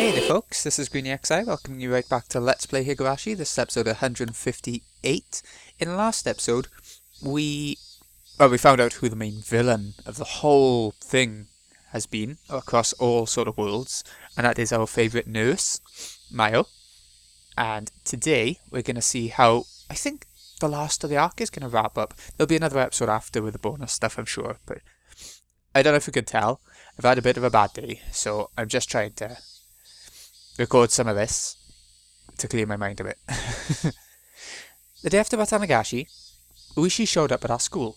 Hey there folks, this is GreenXI welcoming you right back to Let's Play Higurashi. This is episode 158. In the last episode, we found out who the main villain of the whole thing has been across all sort of worlds, and that is our favourite nurse, Mayo. And today we're going to see how, I think, the last of the arc is going to wrap up. There'll be another episode after with the bonus stuff, I'm sure, but I don't know if you could tell. I've had a bit of a bad day, so I'm just trying to record some of this to clear my mind a bit. The day after Hanyuu, Uishi showed up at our school.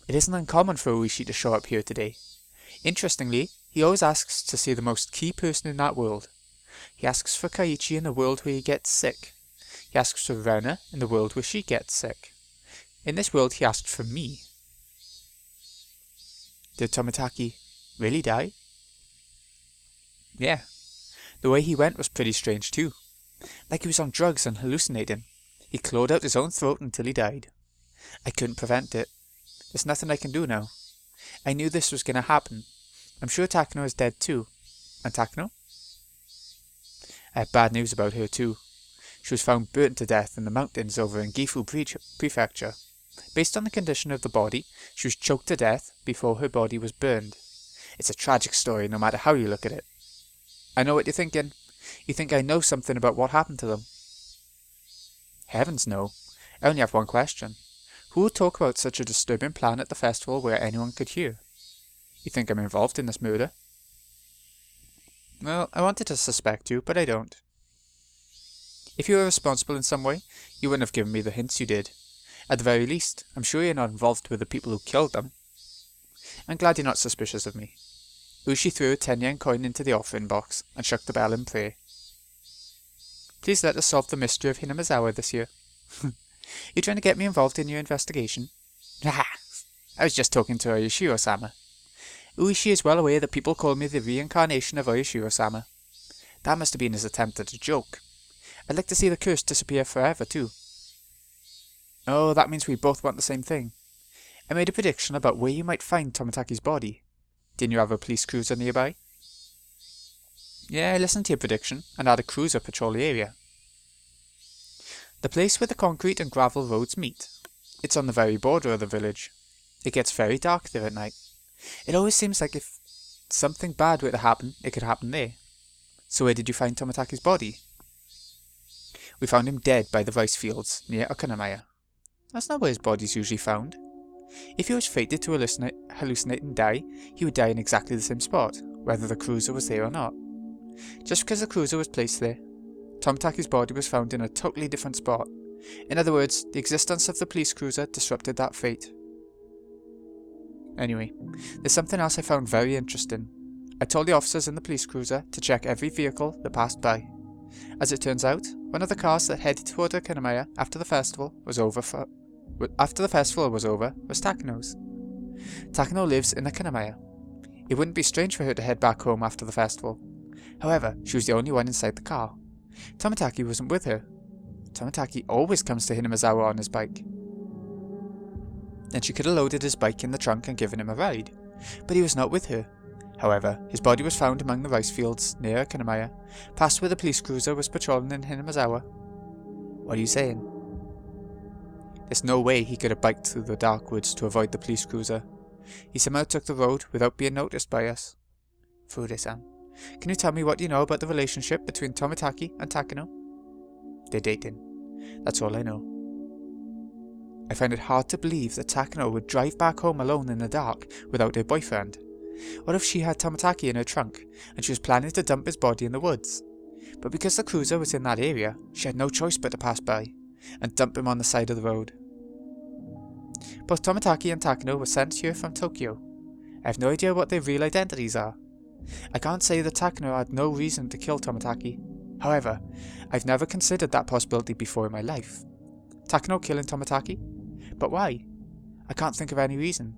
It isn't uncommon for Uishi to show up here today. Interestingly, he always asks to see the most key person in that world. He asks for Kaiichi in the world where he gets sick. He asks for Rena in the world where she gets sick. In this world he asked for me. Did Tomitaki really die? Yeah. The way he went was pretty strange too. Like he was on drugs and hallucinating. He clawed out his own throat until he died. I couldn't prevent it. There's nothing I can do now. I knew this was going to happen. I'm sure Takano is dead too. And Takano? I have bad news about her too. She was found burnt to death in the mountains over in Gifu Prefecture. Based on the condition of the body, she was choked to death before her body was burned. It's a tragic story no matter how you look at it. I know what you're thinking. You think I know something about what happened to them. Heavens no. I only have one question. Who would talk about such a disturbing plan at the festival where anyone could hear? You think I'm involved in this murder? Well, I wanted to suspect you, but I don't. If you were responsible in some way, you wouldn't have given me the hints you did. At the very least, I'm sure you're not involved with the people who killed them. I'm glad you're not suspicious of me. Uishi threw a 10-yen coin into the offering box and shook the bell in prayer. Please let us solve the mystery of Hinamizawa this year. You trying to get me involved in your investigation? Ha! I was just talking to Oyashiro-sama. Uishi is well aware that people call me the reincarnation of Oyashiro-sama. That must have been his attempt at a joke. I'd like to see the curse disappear forever too. Oh, that means we both want the same thing. I made a prediction about where you might find Tomitaki's body. Didn't you have a police cruiser nearby? Yeah, I listened to your prediction and had a cruiser patrol the area. The place where the concrete and gravel roads meet. It's on the very border of the village. It gets very dark there at night. It always seems like if something bad were to happen, it could happen there. So where did you find Tomitaki's body? We found him dead by the rice fields near Okanamaya. That's not where his body's usually found. If he was fated to hallucinate and die, he would die in exactly the same spot, whether the cruiser was there or not. Just because the cruiser was placed there, Tomitaki's body was found in a totally different spot. In other words, the existence of the police cruiser disrupted that fate. Anyway, there's something else I found very interesting. I told the officers in the police cruiser to check every vehicle that passed by. As it turns out, one of the cars that headed toward Okanamaya after the festival was over was Takano's. Takano lives in Okanamaya. It wouldn't be strange for her to head back home after the festival. However, she was the only one inside the car. Tomitaki wasn't with her. Tomitaki always comes to Hinamizawa on his bike. Then she could have loaded his bike in the trunk and given him a ride. But he was not with her. However, his body was found among the rice fields near Okanamaya, past where the police cruiser was patrolling in Hinamizawa. What are you saying? There's no way he could have biked through the dark woods to avoid the police cruiser. He somehow took the road without being noticed by us. Fude-san, can you tell me what you know about the relationship between Tomitaki and Takano? They're dating. That's all I know. I find it hard to believe that Takano would drive back home alone in the dark without her boyfriend. What if she had Tomitaki in her trunk, and she was planning to dump his body in the woods? But because the cruiser was in that area, she had no choice but to pass by, and dump him on the side of the road. Both Tomitaki and Takano were sent here from Tokyo. I have no idea what their real identities are. I can't say that Takano had no reason to kill Tomitaki. However, I've never considered that possibility before in my life. Takano killing Tomitaki? But why? I can't think of any reason.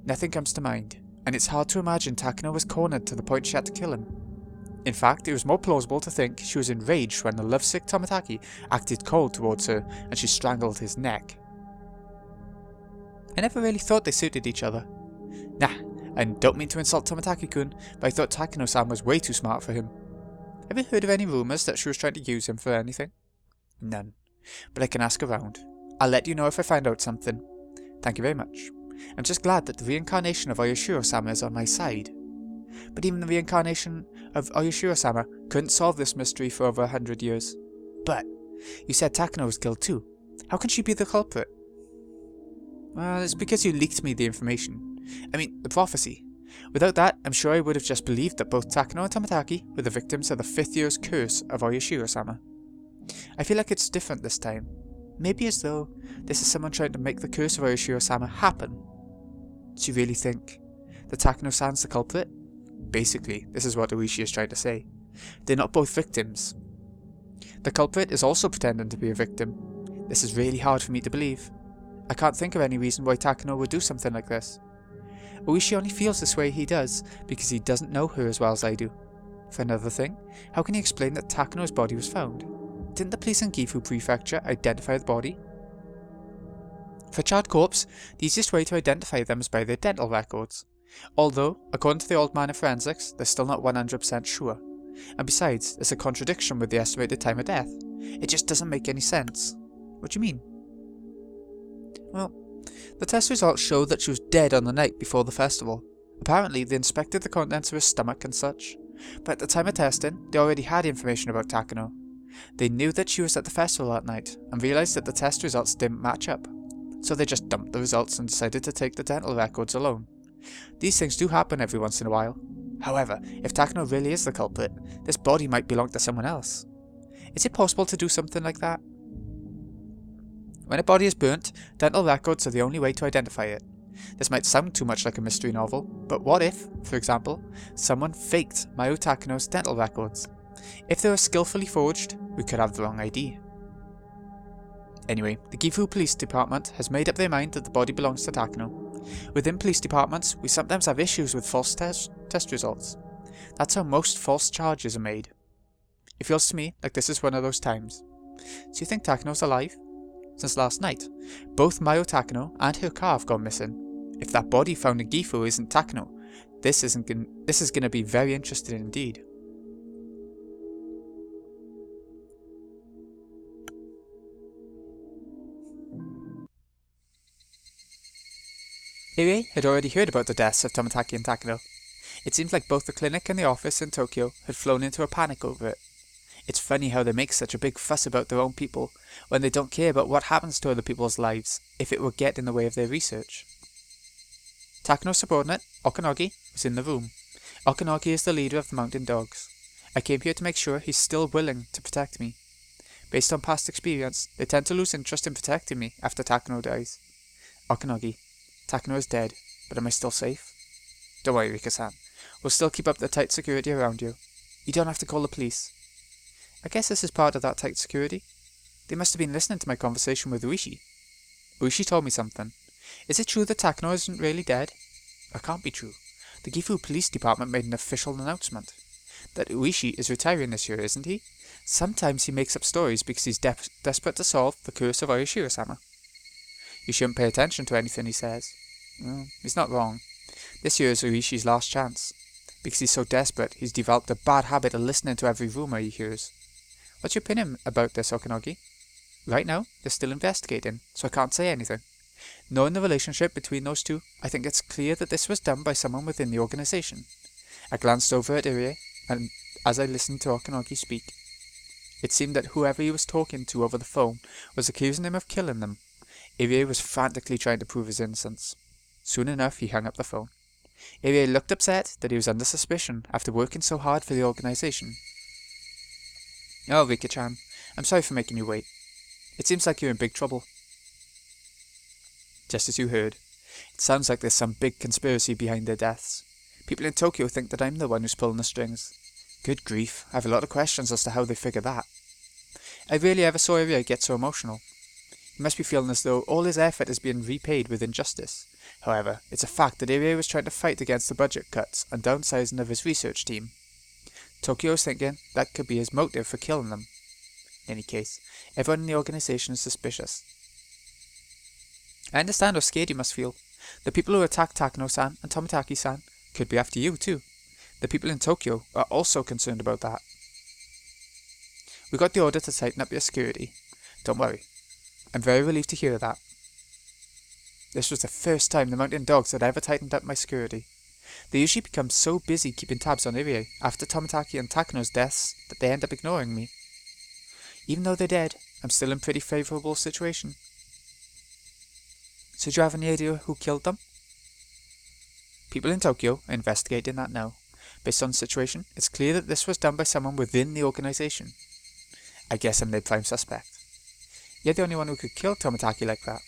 Nothing comes to mind, and it's hard to imagine Takano was cornered to the point she had to kill him. In fact, it was more plausible to think she was enraged when the lovesick Tomitaki acted cold towards her and she strangled his neck. I never really thought they suited each other. Nah, and don't mean to insult Tomitaki-kun, but I thought Takano-san was way too smart for him. Have you heard of any rumours that she was trying to use him for anything? None. But I can ask around. I'll let you know if I find out something. Thank you very much. I'm just glad that the reincarnation of Oyashiro-sama is on my side. But even the reincarnation of Oyashiro-sama couldn't solve this mystery for over 100 years. But you said Takano was killed too. How can she be the culprit? Well, it's because you leaked me the information. I mean, the prophecy. Without that, I'm sure I would have just believed that both Takano and Tomitaki were the victims of the 5th year's curse of Oyashiro-sama. I feel like it's different this time. Maybe as though this is someone trying to make the curse of Oyashiro-sama happen. Do you really think that Takano-san's the culprit? Basically, this is what Oishi is trying to say. They're not both victims. The culprit is also pretending to be a victim. This is really hard for me to believe. I can't think of any reason why Takano would do something like this. Oishi only feels this way he does because he doesn't know her as well as I do. For another thing, how can he explain that Takano's body was found? Didn't the police in Gifu Prefecture identify the body? For child corpse, the easiest way to identify them is by their dental records. Although, according to the old man of forensics, they're still not 100% sure. And besides, there's a contradiction with the estimated time of death. It just doesn't make any sense. What do you mean? Well, the test results show that she was dead on the night before the festival. Apparently, they inspected the contents of her stomach and such. But at the time of testing, they already had information about Takano. They knew that she was at the festival that night, and realised that the test results didn't match up. So they just dumped the results and decided to take the dental records alone. These things do happen every once in a while. However, if Takano really is the culprit, this body might belong to someone else. Is it possible to do something like that? When a body is burnt, dental records are the only way to identify it. This might sound too much like a mystery novel, but what if, for example, someone faked Mayu Takano's dental records? If they were skillfully forged, we could have the wrong ID. Anyway, the Gifu Police Department has made up their mind that the body belongs to Takano. Within police departments, we sometimes have issues with false test results. That's how most false charges are made. It feels to me like this is one of those times. Do you think Takano's alive? Since last night, both Mayu Takano and her car have gone missing. If that body found in Gifu isn't Takano, this is going to be very interesting indeed. Irie had already heard about the deaths of Tomitaki and Takano. It seemed like both the clinic and the office in Tokyo had flown into a panic over it. It's funny how they make such a big fuss about their own people when they don't care about what happens to other people's lives if it will get in the way of their research. Takano's subordinate, Okanogi, was in the room. Okanogi is the leader of the Mountain Dogs. I came here to make sure he's still willing to protect me. Based on past experience, they tend to lose interest in protecting me after Takano dies. Okanogi, Takano is dead, but am I still safe? Don't worry, Rika-san. We'll still keep up the tight security around you. You don't have to call the police. I guess this is part of that tight security. They must have been listening to my conversation with Oishi. Oishi told me something. Is it true that Takano isn't really dead? It can't be true. The Gifu Police Department made an official announcement. That Oishi is retiring this year, isn't he? Sometimes he makes up stories because he's desperate to solve the curse of Oyashiro-sama. You shouldn't pay attention to anything he says. Well, he's not wrong. This year is Oishi's last chance. Because he's so desperate, he's developed a bad habit of listening to every rumour he hears. What's your opinion about this, Okanogi? Right now, they're still investigating, so I can't say anything. Knowing the relationship between those two, I think it's clear that this was done by someone within the organisation. I glanced over at Irie, and as I listened to Okanogi speak, it seemed that whoever he was talking to over the phone was accusing him of killing them. Irie was frantically trying to prove his innocence. Soon enough, he hung up the phone. Irie looked upset that he was under suspicion after working so hard for the organisation. Oh, Rika-chan, I'm sorry for making you wait. It seems like you're in big trouble. Just as you heard. It sounds like there's some big conspiracy behind their deaths. People in Tokyo think that I'm the one who's pulling the strings. Good grief, I have a lot of questions as to how they figure that. I rarely ever saw Irie get so emotional. He must be feeling as though all his effort is being repaid with injustice. However, it's a fact that Irie was trying to fight against the budget cuts and downsizing of his research team. Tokyo's thinking that could be his motive for killing them. In any case, everyone in the organisation is suspicious. I understand how scared you must feel. The people who attacked Takano-san and Tomitaki-san could be after you too. The people in Tokyo are also concerned about that. We got the order to tighten up your security. Don't worry. I'm very relieved to hear that. This was the first time the mountain dogs had ever tightened up my security. They usually become so busy keeping tabs on Irie after Tomitaki and Takano's deaths that they end up ignoring me. Even though they're dead, I'm still in a pretty favourable situation. So do you have any idea who killed them? People in Tokyo are investigating that now. Based on the situation, it's clear that this was done by someone within the organisation. I guess I'm the prime suspect. You're the only one who could kill Tomitaki like that.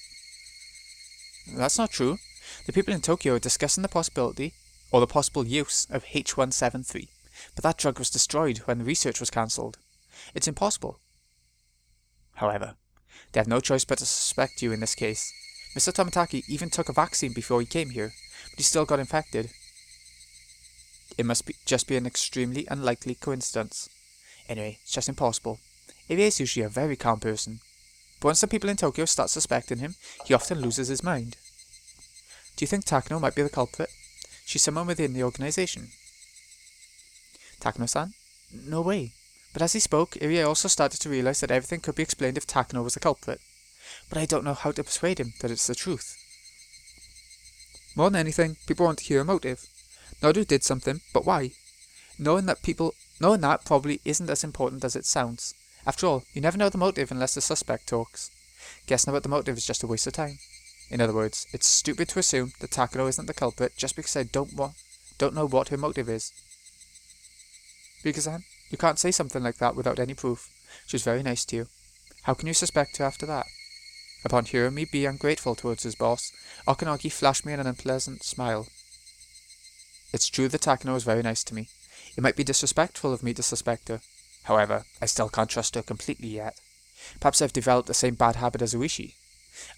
That's not true. The people in Tokyo are discussing the possibility, or the possible use, of H173, but that drug was destroyed when the research was cancelled. It's impossible. However, they have no choice but to suspect you in this case. Mr. Tomitaki even took a vaccine before he came here, but he still got infected. It must just be an extremely unlikely coincidence. Anyway, it's just impossible. Irie is usually a very calm person, but once the people in Tokyo start suspecting him, he often loses his mind. Do you think Takano might be the culprit? She's someone within the organisation. Takano-san? No way. But as he spoke, Irie also started to realise that everything could be explained if Takano was the culprit. But I don't know how to persuade him that it's the truth. More than anything, people want to hear a motive. Not who did something, but why. Knowing that probably isn't as important as it sounds. After all, you never know the motive unless the suspect talks. Guessing about the motive is just a waste of time. In other words, it's stupid to assume that Takano isn't the culprit just because I don't know what her motive is. Rika-san, you can't say something like that without any proof. She was very nice to you. How can you suspect her after that? Upon hearing me be ungrateful towards his boss, Okanagi flashed me an unpleasant smile. It's true that Takano was very nice to me. It might be disrespectful of me to suspect her. However, I still can't trust her completely yet. Perhaps I've developed the same bad habit as Uishi.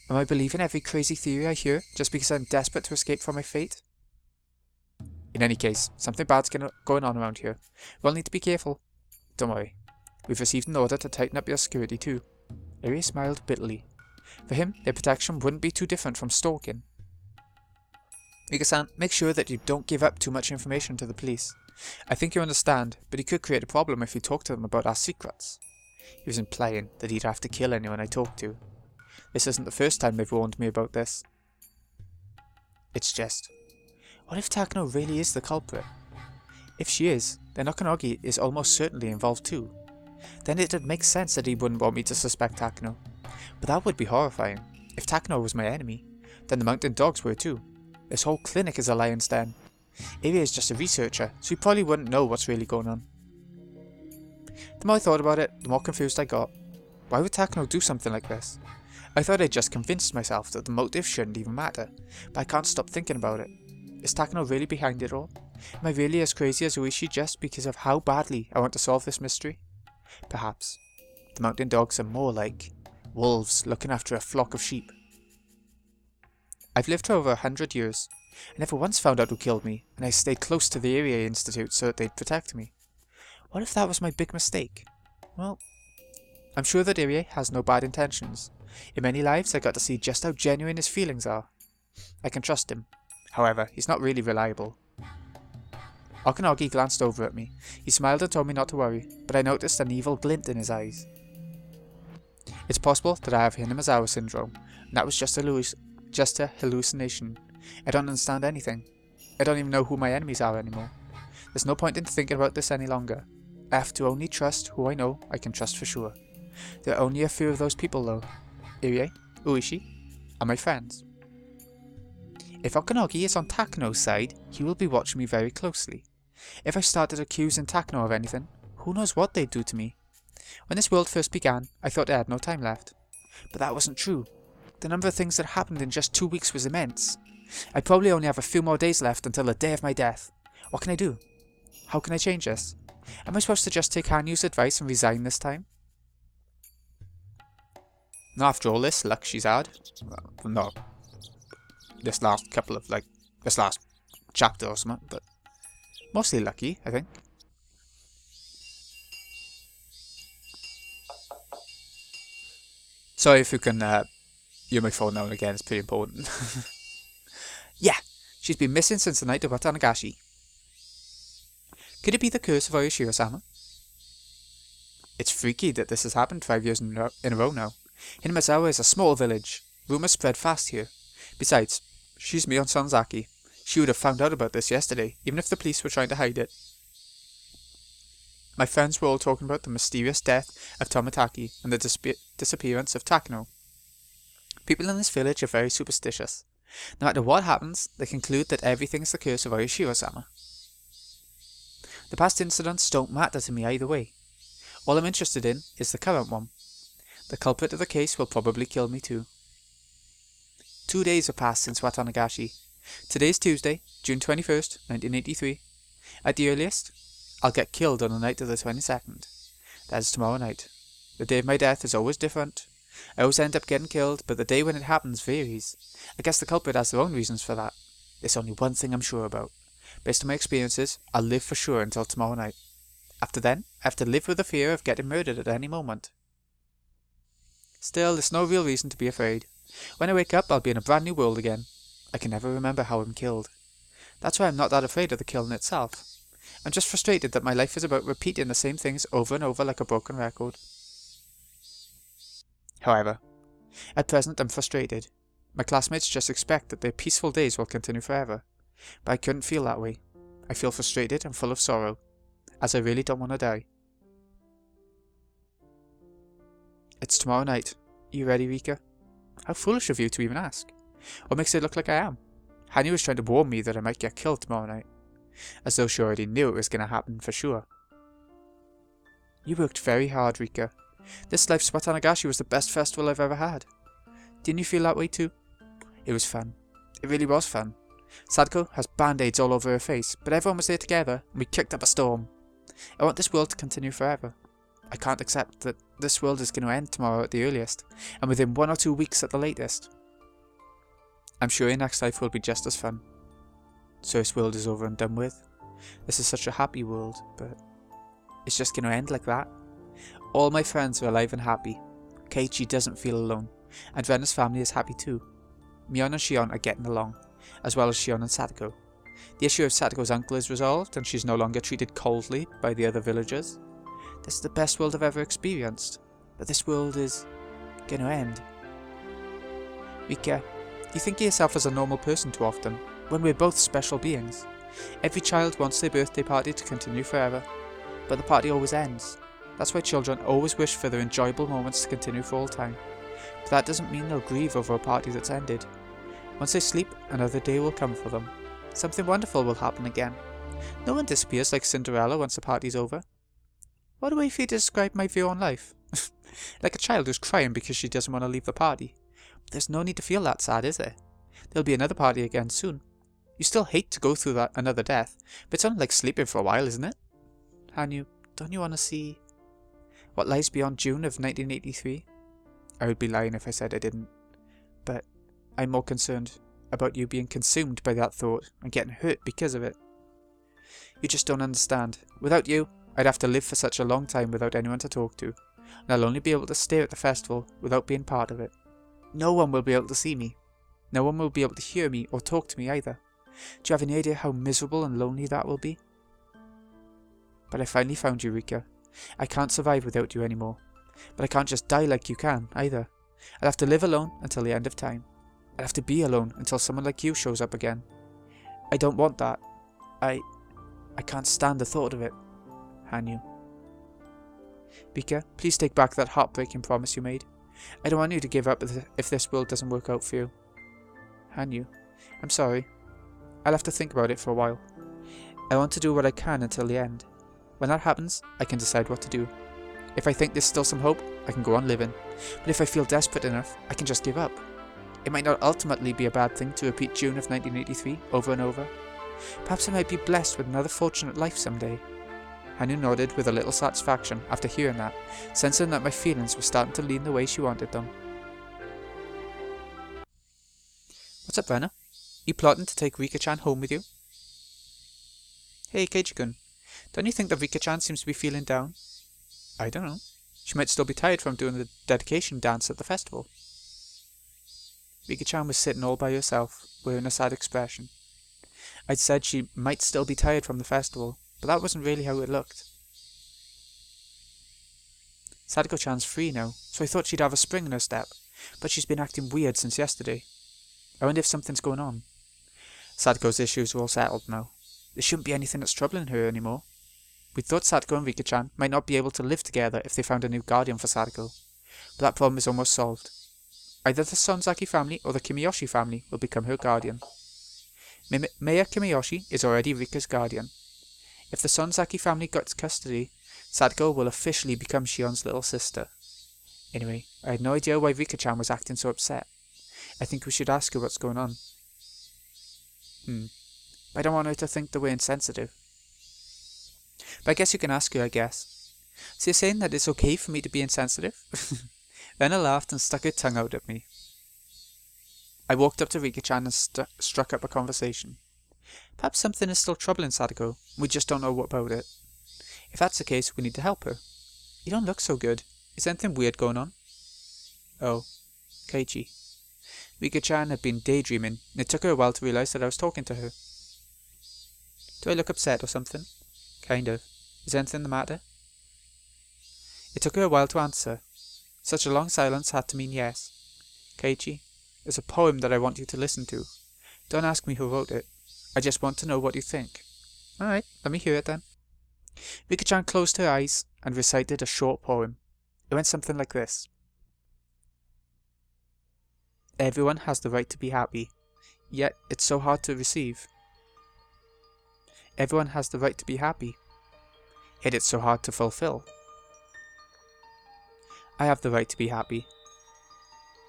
Am I believing every crazy theory I hear just because I'm desperate to escape from my fate? In any case, something bad's going on around here. We'll need to be careful. Don't worry. We've received an order to tighten up your security too. Irie smiled bitterly. For him, their protection wouldn't be too different from stalking. Rika-san, make sure that you don't give up too much information to the police. I think you understand, but he could create a problem if you talk to them about our secrets. He was implying that he'd have to kill anyone I talked to. This isn't the first time they've warned me about this. It's just, what if Takano really is the culprit? If she is, then Okanagi is almost certainly involved too. Then it would make sense that he wouldn't want me to suspect Takano. But that would be horrifying. If Takano was my enemy, then the mountain dogs were too. This whole clinic is a lion's den. Irie is just a researcher, so he probably wouldn't know what's really going on. The more I thought about it, the more confused I got. Why would Takano do something like this? I thought I'd just convinced myself that the motive shouldn't even matter, but I can't stop thinking about it. Is Takano really behind it all? Am I really as crazy as Uishi just because of how badly I want to solve this mystery? Perhaps. The mountain dogs are more like wolves looking after a flock of sheep. I've lived for over 100 years. I never once found out who killed me, and I stayed close to the Irie Institute so that they'd protect me. What if that was my big mistake? Well, I'm sure that Irie has no bad intentions. In many lives, I got to see just how genuine his feelings are. I can trust him. However, he's not really reliable. Okanagi glanced over at me. He smiled and told me not to worry, but I noticed an evil glint in his eyes. It's possible that I have Hinamazawa syndrome, and that was just a hallucination. I don't understand anything. I don't even know who my enemies are anymore. There's no point in thinking about this any longer. I have to only trust who I know I can trust for sure. There are only a few of those people though. Irie, Uishi, and my friends. If Okanagi is on Takano's side, he will be watching me very closely. If I started accusing Takano of anything, who knows what they'd do to me. When this world first began, I thought I had no time left. But that wasn't true. The number of things that happened in just 2 weeks was immense. I probably only have a few more days left until the day of my death. What can I do? How can I change this? Am I supposed to just take Hanyuu's advice and resign this time? Not after all this luck she's had. Well, no. This last chapter or something, but mostly lucky, I think. Sorry if you can hear my phone now and again, it's pretty important. Yeah, she's been missing since the night of Watanagashi. Could it be the curse of Oyashiro-sama? It's freaky that this has happened 5 years in a row now. Hinamazawa is a small village. Rumors spread fast here. Besides, she's Mion Sonzaki. She would have found out about this yesterday, even if the police were trying to hide it. My friends were all talking about the mysterious death of Tomitaki and the disappearance of Takano. People in this village are very superstitious. No matter what happens, they conclude that everything is the curse of Oyashiro-sama. The past incidents don't matter to me either way. All I'm interested in is the current one. The culprit of the case will probably kill me too. 2 days have passed since Watanagashi. Today is Tuesday, June 21st, 1983. At the earliest, I'll get killed on the night of the 22nd. That is tomorrow night. The day of my death is always different. I always end up getting killed, but the day when it happens varies. I guess the culprit has their own reasons for that. There's only one thing I'm sure about. Based on my experiences, I'll live for sure until tomorrow night. After then, I have to live with the fear of getting murdered at any moment. Still, there's no real reason to be afraid. When I wake up, I'll be in a brand new world again. I can never remember how I'm killed. That's why I'm not that afraid of the killing itself. I'm just frustrated that my life is about repeating the same things over and over like a broken record. However, at present I'm frustrated. My classmates just expect that their peaceful days will continue forever. But I couldn't feel that way. I feel frustrated and full of sorrow, as I really don't want to die. It's tomorrow night. Are you ready, Rika? How foolish of you to even ask. What makes it look like I am? Hanyuu was trying to warn me that I might get killed tomorrow night. As though she already knew it was going to happen for sure. You worked very hard, Rika. This life's Watanagashi was the best festival I've ever had. Didn't you feel that way too? It was fun. It really was fun. Sadako has band-aids all over her face, but everyone was there together and we kicked up a storm. I want this world to continue forever. I can't accept that this world is going to end tomorrow at the earliest, and within 1 or 2 weeks at the latest. I'm sure your next life will be just as fun. So this world is over and done with. This is such a happy world, but it's just going to end like that. All my friends are alive and happy. Keiichi doesn't feel alone, and Rena's family is happy too. Mion and Shion are getting along, as well as Shion and Sadako. The issue of Sadako's uncle is resolved, and she's no longer treated coldly by the other villagers. This is the best world I've ever experienced, but this world is going to end. Rika, you think of yourself as a normal person too often, when we're both special beings. Every child wants their birthday party to continue forever, but the party always ends. That's why children always wish for their enjoyable moments to continue for all time. But that doesn't mean they'll grieve over a party that's ended. Once they sleep, another day will come for them. Something wonderful will happen again. No one disappears like Cinderella once the party's over. What a way for you to describe my view on life. Like a child who's crying because she doesn't want to leave the party. But there's no need to feel that sad, is there? There'll be another party again soon. You still hate to go through another death, but it's only like sleeping for a while, isn't it? Hanyuu, don't you want to see what lies beyond June of 1983? I would be lying if I said I didn't. But I'm more concerned about you being consumed by that thought and getting hurt because of it. You just don't understand. Without you, I'd have to live for such a long time without anyone to talk to, and I'll only be able to stare at the festival without being part of it. No one will be able to see me. No one will be able to hear me or talk to me either. Do you have any idea how miserable and lonely that will be? But I finally found you, Rika. I can't survive without you anymore. But I can't just die like you can, either. I'll have to live alone until the end of time. I'll have to be alone until someone like you shows up again. I don't want that. I can't stand the thought of it. Hanyuu. Rika, please take back that heartbreaking promise you made. I don't want you to give up if this world doesn't work out for you. Hanyuu, I'm sorry. I'll have to think about it for a while. I want to do what I can until the end. When that happens, I can decide what to do. If I think there's still some hope, I can go on living. But if I feel desperate enough, I can just give up. It might not ultimately be a bad thing to repeat June of 1983 over and over. Perhaps I might be blessed with another fortunate life someday. Hanyuu nodded with a little satisfaction after hearing that, sensing that my feelings were starting to lean the way she wanted them. What's up, Rena? You plotting to take Rika-chan home with you? Hey, Keiichi-kun. Don't you think that Rika-chan seems to be feeling down? I don't know. She might still be tired from doing the dedication dance at the festival. Rika-chan was sitting all by herself, wearing a sad expression. I'd said she might still be tired from the festival, but that wasn't really how it looked. Sadako-chan's free now, so I thought she'd have a spring in her step, but she's been acting weird since yesterday. I wonder if something's going on. Sadako's issues are all settled now. There shouldn't be anything that's troubling her anymore. We thought Sadako and Rika-chan might not be able to live together if they found a new guardian for Sadako, but that problem is almost solved. Either the Sonzaki family or the Kimiyoshi family will become her guardian. Mayor Kimiyoshi is already Rika's guardian. If the Sonzaki family gets custody, Sadako will officially become Shion's little sister. Anyway, I had no idea why Rika-chan was acting so upset. I think we should ask her what's going on. I don't want her to think that we're insensitive. But I guess you can ask her, I guess. So you're saying that it's okay for me to be insensitive? Then I laughed and stuck her tongue out at me. I walked up to Rika-chan and struck up a conversation. Perhaps something is still troubling Sadako, we just don't know what about it. If that's the case, we need to help her. You don't look so good. Is anything weird going on? Oh, Keiichi. Rika-chan had been daydreaming, and it took her a while to realize that I was talking to her. Do I look upset or something? Kind of. Is anything the matter? It took her a while to answer. Such a long silence had to mean yes. Keiichi, there's a poem that I want you to listen to. Don't ask me who wrote it. I just want to know what you think. Alright, let me hear it then. Rika-chan closed her eyes and recited a short poem. It went something like this. Everyone has the right to be happy, yet it's so hard to receive. Everyone has the right to be happy, yet it's so hard to fulfill. I have the right to be happy,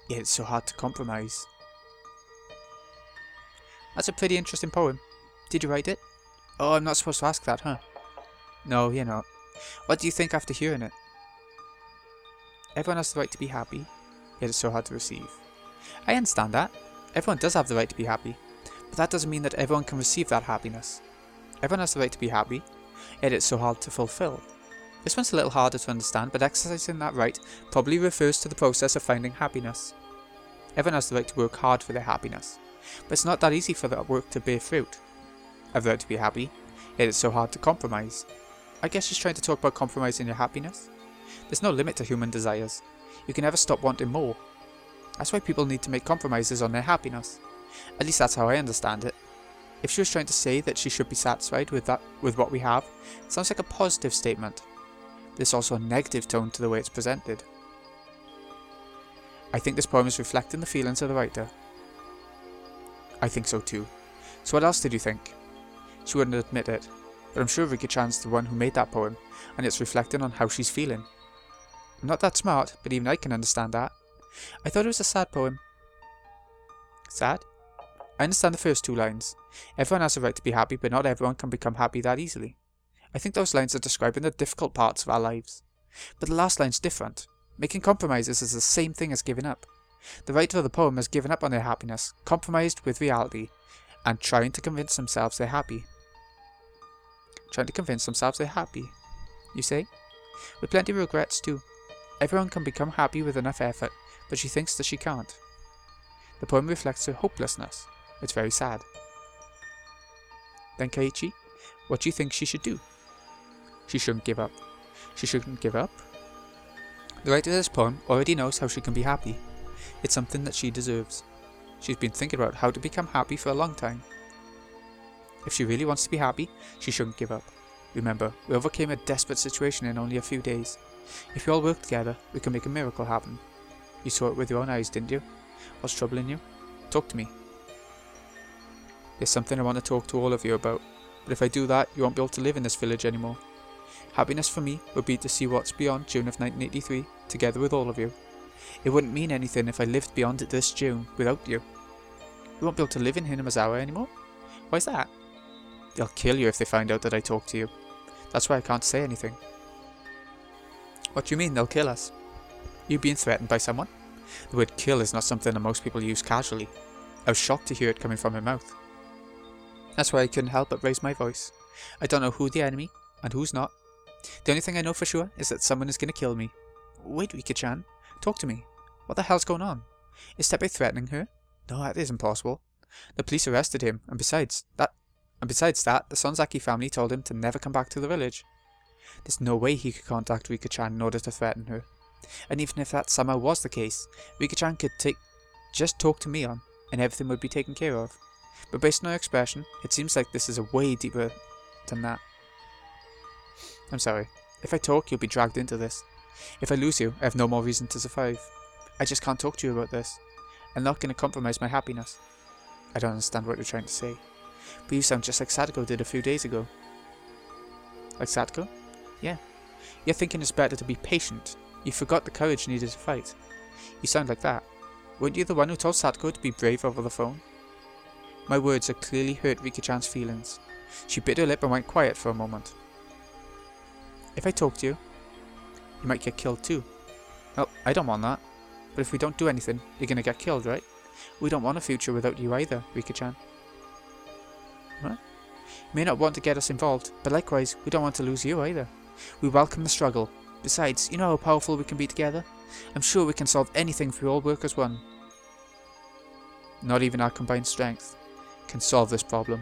yet it's so hard to compromise. That's a pretty interesting poem. Did you write it? Oh, I'm not supposed to ask that, huh? No, you're not. What do you think after hearing it? Everyone has the right to be happy, yet it's so hard to receive. I understand that. Everyone does have the right to be happy, but that doesn't mean that everyone can receive that happiness. Everyone has the right to be happy, yet it's so hard to fulfill. This one's a little harder to understand, but exercising that right probably refers to the process of finding happiness. Everyone has the right to work hard for their happiness, but it's not that easy for that work to bear fruit. I have the right to be happy, yet it's so hard to compromise. I guess she's trying to talk about compromising your happiness. There's no limit to human desires. You can never stop wanting more. That's why people need to make compromises on their happiness. At least that's how I understand it. If she was trying to say that she should be satisfied with what we have, it sounds like a positive statement. There's also a negative tone to the way it's presented. I think this poem is reflecting the feelings of the writer. I think so too. So what else did you think? She wouldn't admit it, but I'm sure Rika-chan's the one who made that poem, and it's reflecting on how she's feeling. I'm not that smart, but even I can understand that. I thought it was a sad poem. Sad? I understand the first two lines. Everyone has a right to be happy, but not everyone can become happy that easily. I think those lines are describing the difficult parts of our lives. But the last line's different. Making compromises is the same thing as giving up. The writer of the poem has given up on their happiness, compromised with reality, and trying to convince themselves they're happy. Trying to convince themselves they're happy, you say? With plenty of regrets too. Everyone can become happy with enough effort, but she thinks that she can't. The poem reflects her hopelessness. It's very sad. Then Keiichi, what do you think she should do? She shouldn't give up. She shouldn't give up? The writer of this poem already knows how she can be happy. It's something that she deserves. She's been thinking about how to become happy for a long time. If she really wants to be happy, she shouldn't give up. Remember, we overcame a desperate situation in only a few days. If we all work together, we can make a miracle happen. You saw it with your own eyes, didn't you? What's troubling you? Talk to me. There's something I want to talk to all of you about, but if I do that, you won't be able to live in this village anymore. Happiness for me would be to see what's beyond June of 1983, together with all of you. It wouldn't mean anything if I lived beyond this June without you. You won't be able to live in Hinamazawa anymore? Why's that? They'll kill you if they find out that I talk to you. That's why I can't say anything. What do you mean, they'll kill us? You being threatened by someone? The word kill is not something that most people use casually. I was shocked to hear it coming from her mouth. That's why I couldn't help but raise my voice. I don't know who the enemy, and who's not. The only thing I know for sure is that someone is going to kill me. Wait, Rika-chan. Talk to me. What the hell's going on? Is Teppei threatening her? No, that isn't possible. The police arrested him, and besides that, the Sonzaki family told him to never come back to the village. There's no way he could contact Rika-chan in order to threaten her. And even if that somehow was the case, Rika-chan could just talk to Mion, and everything would be taken care of. But based on her expression, it seems like this is a way deeper than that. I'm sorry. If I talk, you'll be dragged into this. If I lose you, I have no more reason to survive. I just can't talk to you about this. I'm not going to compromise my happiness. I don't understand what you're trying to say. But you sound just like Sadako did a few days ago. Like Sadako? Yeah. You're thinking it's better to be patient. You forgot the courage needed to fight. You sound like that. Weren't you the one who told Sadako to be brave over the phone? My words had clearly hurt Rika-chan's feelings. She bit her lip and went quiet for a moment. If I talk to you, you might get killed too. Well, I don't want that. But if we don't do anything, you're gonna get killed, right? We don't want a future without you either, Rika-chan. What? You may not want to get us involved, but likewise, we don't want to lose you either. We welcome the struggle. Besides, you know how powerful we can be together? I'm sure we can solve anything if we all work as one. Not even our combined strength can solve this problem.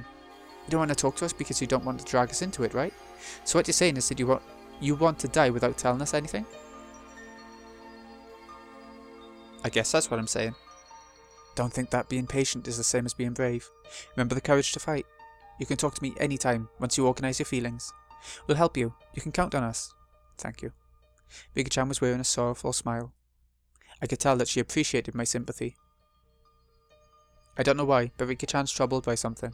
You don't want to talk to us because you don't want to drag us into it, right? So what you're saying is that you want to die without telling us anything? I guess that's what I'm saying. Don't think that being patient is the same as being brave. Remember the courage to fight. You can talk to me anytime once you organise your feelings. We'll help you. You can count on us. Thank you. Rika-chan was wearing a sorrowful smile. I could tell that she appreciated my sympathy. I don't know why, but Rika-chan's troubled by something.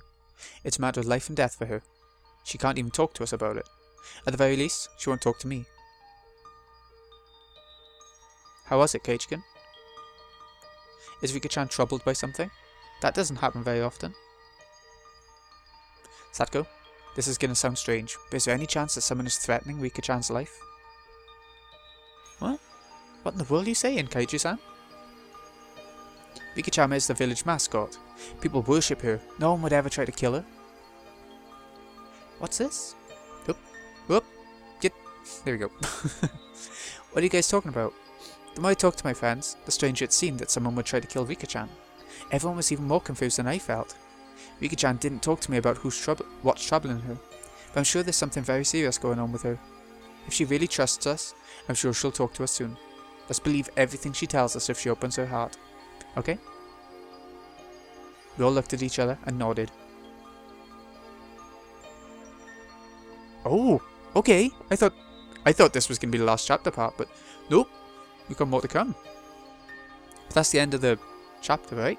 It's a matter of life and death for her. She can't even talk to us about it. At the very least, she won't talk to me. How was it, Keiichikin? Is Rika-chan troubled by something? That doesn't happen very often. Satko, this is gonna sound strange, but is there any chance that someone is threatening Rika-chan's life? What? What in the world are you saying, Kaiju-san? Rika-chan is the village mascot. People worship her. No one would ever try to kill her. What's this? Whoop. Get. There we go. What are you guys talking about? The more I talked to my friends, the stranger it seemed that someone would try to kill Rika-chan. Everyone was even more confused than I felt. Rika-chan didn't talk to me about what's troubling her, but I'm sure there's something very serious going on with her. If she really trusts us, I'm sure she'll talk to us soon. Let's believe everything she tells us if she opens her heart. Okay? We all looked at each other and nodded. Oh, okay. I thought this was going to be the last chapter part, but nope. We've got more to come. But that's the end of the chapter, right?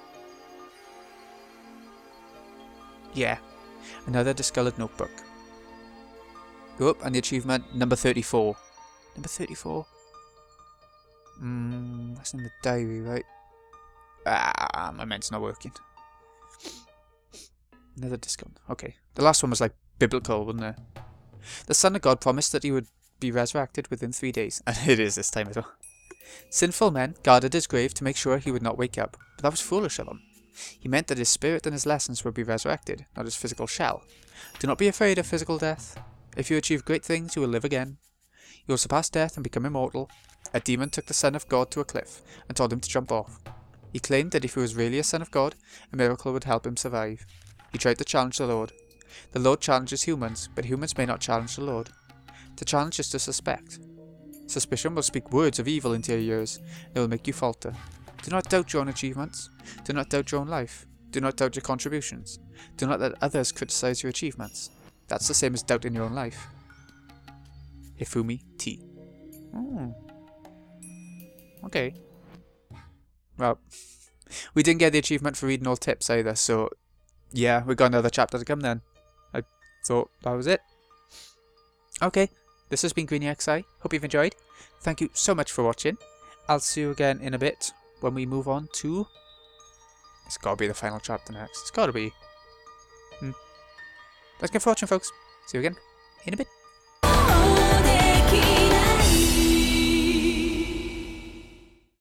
Yeah. Another discoloured notebook. Go up, and the achievement number 34. Number 34? That's in the diary, right? My ment's not working. Another discount. Okay. The last one was like biblical, wasn't it? The Son of God promised that he would be resurrected within 3 days, and it is this time as well. Sinful men guarded his grave to make sure he would not wake up, but that was foolish of them. He meant that his spirit and his lessons would be resurrected, not his physical shell. Do not be afraid of physical death. If you achieve great things, you will live again. You will surpass death and become immortal. A demon took the Son of God to a cliff and told him to jump off. He claimed that if he was really a son of God, a miracle would help him survive. He tried to challenge the Lord. The Lord challenges humans, but humans may not challenge the Lord. To challenge is to suspect. Suspicion will speak words of evil into your ears, and it will make you falter. Do not doubt your own achievements. Do not doubt your own life. Do not doubt your contributions. Do not let others criticize your achievements. That's the same as doubting your own life. Hifumi T. Okay. Well, we didn't get the achievement for reading all tips either, so yeah, we got another chapter to come then. I thought that was it. Okay, this has been GreenyXI. Hope you've enjoyed. Thank you so much for watching. I'll see you again in a bit when we move on to... It's gotta be the final chapter next. It's gotta be. Thanks again for watching, folks. See you again in a bit.